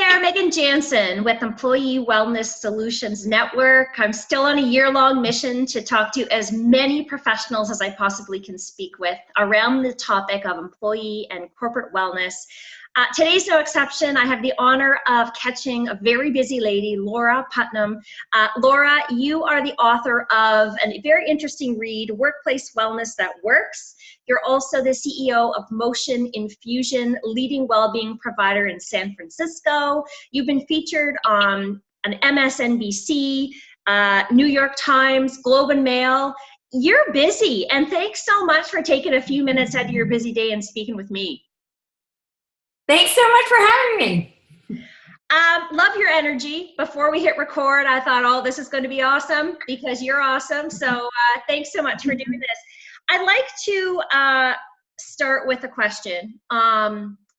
there, Megan Jansen with Employee Wellness Solutions Network. I'm still on a year-long mission to talk to as many professionals as I possibly can speak with around the topic of employee and corporate wellness. Today's no exception. I have the honor of catching a very busy lady, Laura Putnam. Laura, you are the author of a very interesting read, Workplace Wellness That Works. You're also the CEO of Motion Infusion, leading well-being provider in San Francisco. You've been featured on an MSNBC, New York Times, Globe and Mail. You're busy, and thanks so much for taking a few minutes out of your busy day and speaking with me. Thanks so much for having me. Love your energy. Before we hit record, I thought, oh, this is going to be awesome because you're awesome. So thanks so much for doing this. I'd like to start with a question.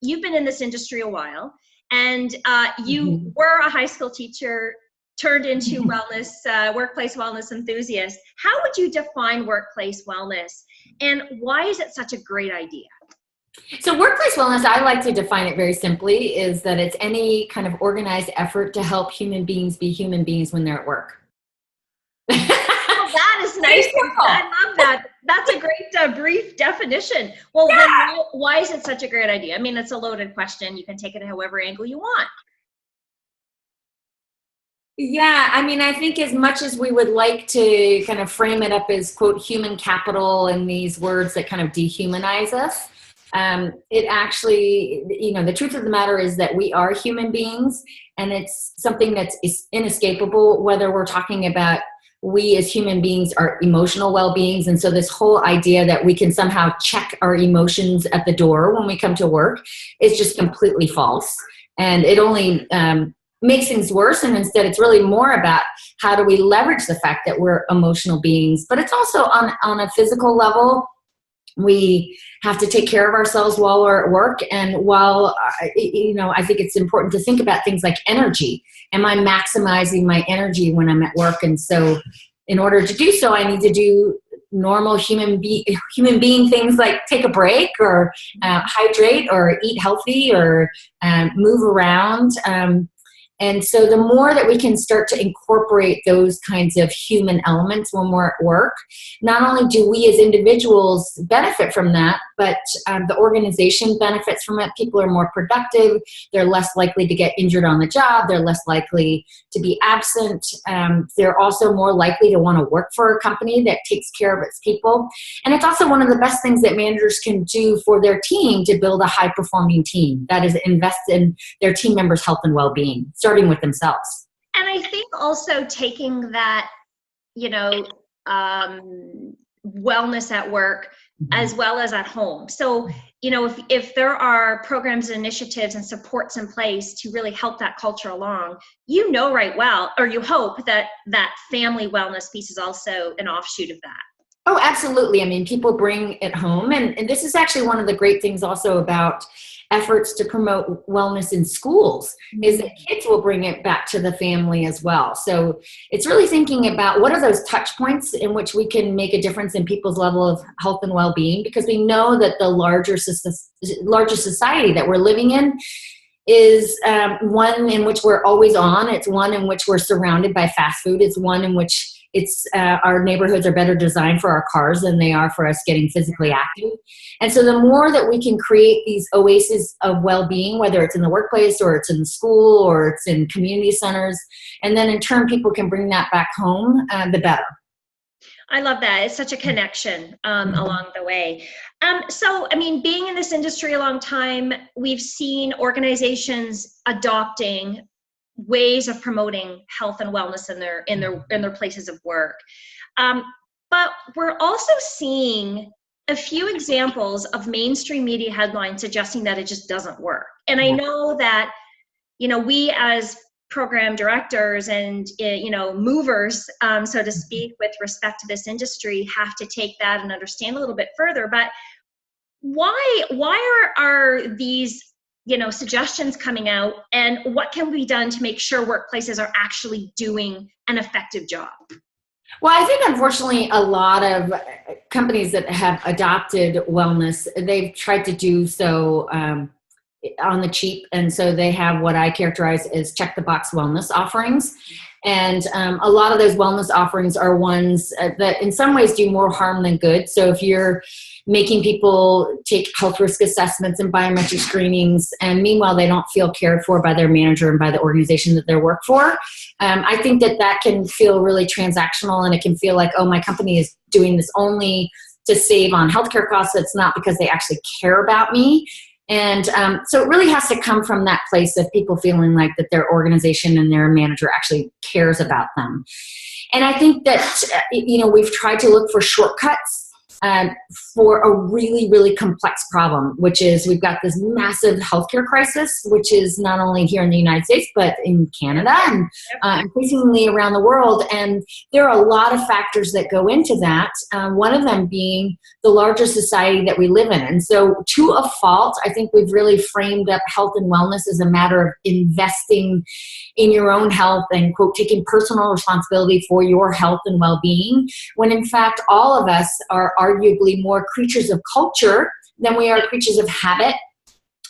You've been in this industry a while, and you were a high school teacher turned into wellness, workplace wellness enthusiast. How would you define workplace wellness, and why is it such a great idea? So workplace wellness, I like to define it very simply, is that it's any kind of organized effort to help human beings be human beings when they're at work. Well, that is nice. I love that. That's a great brief definition. Well, then why is it such a great idea? I mean, it's a loaded question. You can take it however angle you want. Yeah, I mean, I think as much as we would like to kind of frame it up as, quote, human capital and these words that kind of dehumanize us, it actually, the truth of the matter is that we are human beings, and it's something that's inescapable, whether we're talking about we as human beings are emotional well-beings. And so this whole idea that we can somehow check our emotions at the door when we come to work is just completely false. And it only makes things worse. And instead, it's really more about how do we leverage the fact that we're emotional beings. But it's also on a physical level. We have to take care of ourselves while we're at work. And while, I think it's important to think about things like energy. Am I maximizing my energy when I'm at work? And so in order to do so, I need to do normal human being things like take a break or hydrate or eat healthy or move around. And so the more that we can start to incorporate those kinds of human elements when we're at work, not only do we as individuals benefit from that, but the organization benefits from it. People are more productive. They're less likely to get injured on the job. They're less likely to be absent. They're also more likely to want to work for a company that takes care of its people. And it's also one of the best things that managers can do for their team to build a high-performing team. That is, invest in their team members' health and well-being, starting with themselves. And I think also taking that, wellness at work as well as at home. So, if there are programs and initiatives and supports in place to really help that culture along, right well, or you hope that that family wellness piece is also an offshoot of that. Oh, absolutely. I mean, people bring it home. And this is actually one of the great things also about efforts to promote wellness in schools is that kids will bring it back to the family as well. So it's really thinking about what are those touch points in which we can make a difference in people's level of health and well-being, because we know that the larger society that we're living in is one in which we're always on. It's one in which we're surrounded by fast food. It's one in which our neighborhoods are better designed for our cars than they are for us getting physically active. And so the more that we can create these oases of well-being, whether it's in the workplace or it's in the school or it's in community centers, and then in turn people can bring that back home, the better. I love that. It's such a connection along the way. So, I mean, being in this industry a long time, we've seen organizations adopting ways of promoting health and wellness in their places of work. But we're also seeing a few examples of mainstream media headlines suggesting that it just doesn't work. And I know that, we as program directors and, movers, so to speak, with respect to this industry, have to take that and understand a little bit further. But why are these suggestions coming out, and what can be done to make sure workplaces are actually doing an effective job? Well, I think unfortunately a lot of companies that have adopted wellness, they've tried to do so on the cheap. And so they have what I characterize as check the box wellness offerings. And a lot of those wellness offerings are ones that in some ways do more harm than good. So if you're making people take health risk assessments and biometric screenings, and meanwhile they don't feel cared for by their manager and by the organization that they work for, I think that can feel really transactional, and it can feel like, oh, my company is doing this only to save on healthcare costs. It's not because they actually care about me. And so it really has to come from that place of people feeling like that their organization and their manager actually cares about them. And I think that, we've tried to look for shortcuts for a really, really complex problem, which is we've got this massive healthcare crisis, which is not only here in the United States, but in Canada and increasingly around the world. And there are a lot of factors that go into that, one of them being the larger society that we live in. And so to a fault, I think we've really framed up health and wellness as a matter of investing in your own health and, quote, taking personal responsibility for your health and well-being, when in fact all of us are arguably more creatures of culture than we are creatures of habit.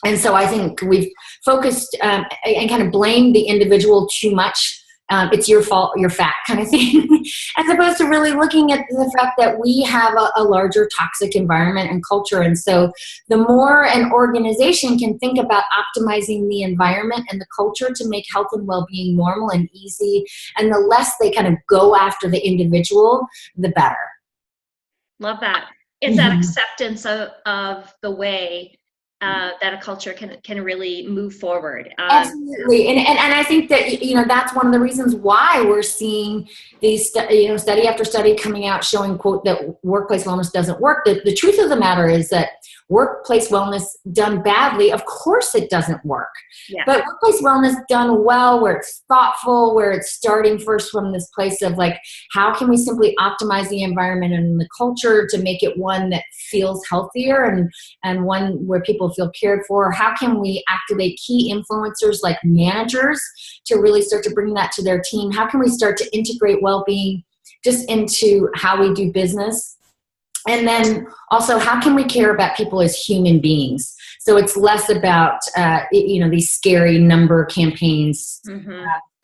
And so I think we've focused and kind of blamed the individual too much. It's your fault, you're fat kind of thing, as opposed to really looking at the fact that we have a larger toxic environment and culture. And so the more an organization can think about optimizing the environment and the culture to make health and well-being normal and easy, and the less they kind of go after the individual, the better. Love that. It's that acceptance of the way that a culture can really move forward. Absolutely. And I think that, that's one of the reasons why we're seeing these, study after study coming out showing, quote, that workplace wellness doesn't work. The truth of the matter is that workplace wellness done badly, of course it doesn't work. Yeah. But workplace wellness done well, where it's thoughtful, where it's starting first from this place of like, how can we simply optimize the environment and the culture to make it one that feels healthier and one where people feel cared for? How can we activate key influencers like managers to really start to bring that to their team? How can we start to integrate well-being just into how we do business? And then also, how can we care about people as human beings? So it's less about, these scary number campaigns,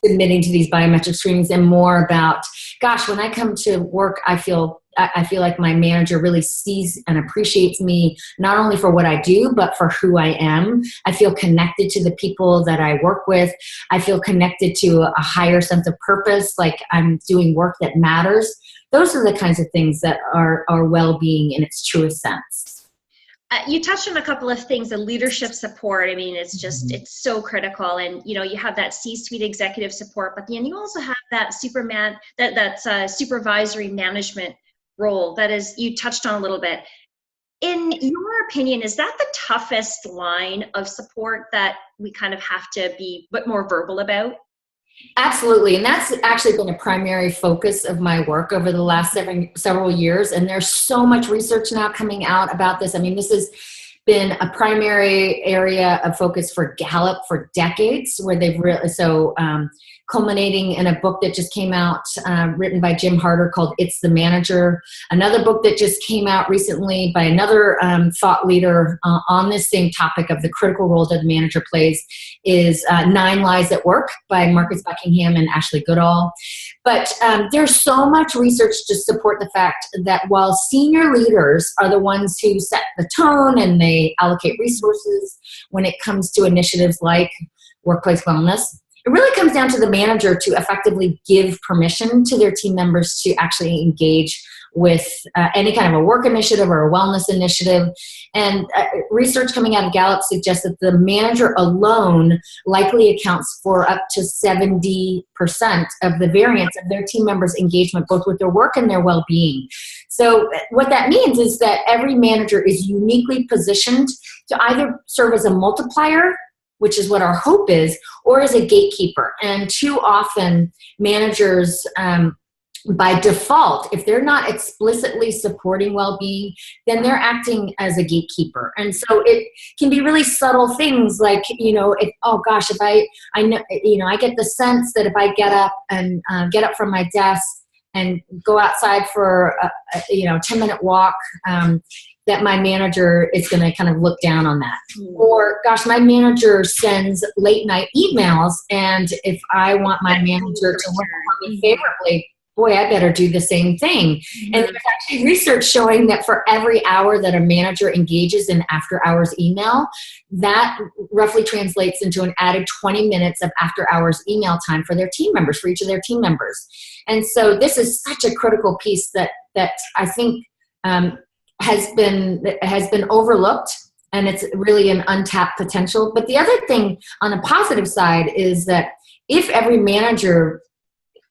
submitting to these biometric screenings, and more about, gosh, when I come to work, I feel like my manager really sees and appreciates me, not only for what I do, but for who I am. I feel connected to the people that I work with. I feel connected to a higher sense of purpose, like I'm doing work that matters. Those are the kinds of things that are well-being in its truest sense. You touched on a couple of things, the leadership support. I mean, it's just, it's so critical. And, you have that C-suite executive support, but then you also have that supervisory management role that is, you touched on a little bit. In your opinion, is that the toughest line of support that we kind of have to be a bit more verbal about? Absolutely. And that's actually been a primary focus of my work over the last several years. And there's so much research now coming out about this. I mean, this has been a primary area of focus for Gallop for decades, where they've really, culminating in a book that just came out, written by Jim Harter, called It's the Manager. Another book that just came out recently by another thought leader on this same topic of the critical role that the manager plays is 9 Lies at Work by Marcus Buckingham and Ashley Goodall. But there's so much research to support the fact that while senior leaders are the ones who set the tone and they allocate resources when it comes to initiatives like workplace wellness, it really comes down to the manager to effectively give permission to their team members to actually engage with any kind of a work initiative or a wellness initiative. And research coming out of Gallup suggests that the manager alone likely accounts for up to 70% of the variance of their team members' engagement, both with their work and their well-being. So what that means is that every manager is uniquely positioned to either serve as a multiplier, which is what our hope is, or as a gatekeeper. And too often managers, by default, if they're not explicitly supporting well-being, then they're acting as a gatekeeper. And so it can be really subtle things like, if I know, I get the sense that if I get up from my desk and go outside for a 10-minute walk, that my manager is going to kind of look down on that. Or, gosh, my manager sends late night emails, and if I want my manager to look on me favorably, boy, I better do the same thing. And there's actually research showing that for every hour that a manager engages in after hours email, that roughly translates into an added 20 minutes of after hours email time for their team members, for each of their team members. And so this is such a critical piece that I think has been overlooked, and it's really an untapped potential. But the other thing on the positive side is that if every manager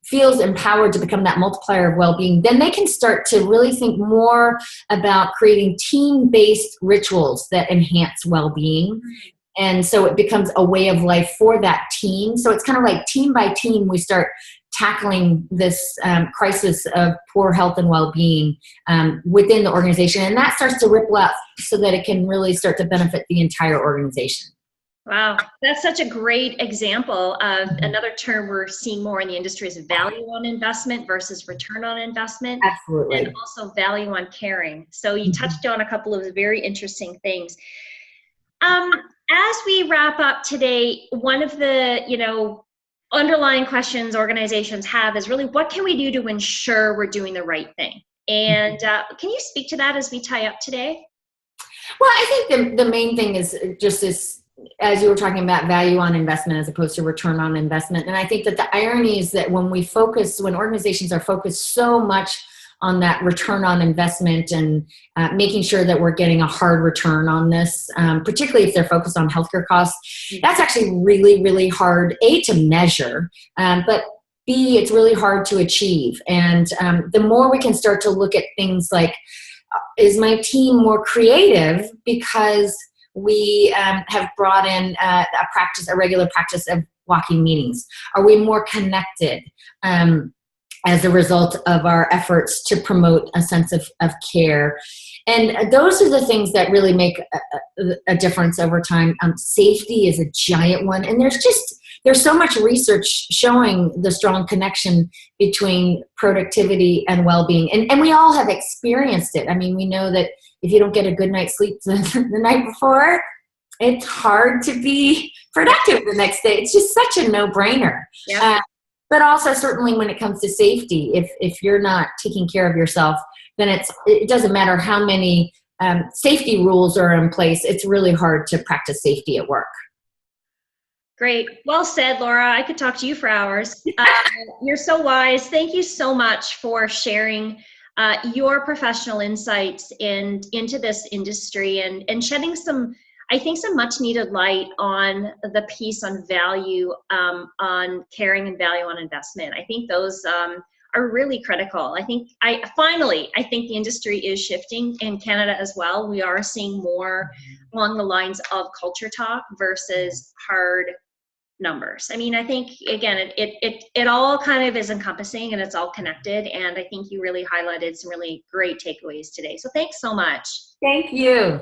feels empowered to become that multiplier of well-being, then they can start to really think more about creating team-based rituals that enhance well-being. And so it becomes a way of life for that team. So it's kind of like team by team, we start tackling this crisis of poor health and well-being within the organization. And that starts to ripple out so that it can really start to benefit the entire organization. Wow, that's such a great example of another term we're seeing more in the industry is value on investment versus return on investment. Absolutely. And also value on caring. So you touched on a couple of very interesting things. As we wrap up today, one of the, underlying questions organizations have is really, what can we do to ensure we're doing the right thing? And can you speak to that as we tie up today? Well, I think the main thing is just this, as you were talking about, value on investment as opposed to return on investment. And I think that the irony is that when organizations are focused so much on that return on investment and making sure that we're getting a hard return on this, particularly if they're focused on healthcare costs, that's actually really, really hard, A, to measure, but B, it's really hard to achieve. And the more we can start to look at things like, is my team more creative because we have brought in a regular practice of walking meetings? Are we more connected as a result of our efforts to promote a sense of care? And those are the things that really make a difference over time. Safety is a giant one. And there's so much research showing the strong connection between productivity and well-being. And we all have experienced it. I mean, we know that if you don't get a good night's sleep the night before, it's hard to be productive the next day. It's just such a no-brainer. Yeah. But also certainly when it comes to safety, if you're not taking care of yourself, then it doesn't matter how many safety rules are in place. It's really hard to practice safety at work. Great. Well said, Laura. I could talk to you for hours. You're so wise. Thank you so much for sharing your professional insights into this industry and shedding some much needed light on the piece on value, on caring and value on investment. I think those are really critical. I think the industry is shifting in Canada as well. We are seeing more along the lines of culture talk versus hard numbers. I mean, I think, again, it all kind of is encompassing and it's all connected. And I think you really highlighted some really great takeaways today. So thanks so much. Thank you.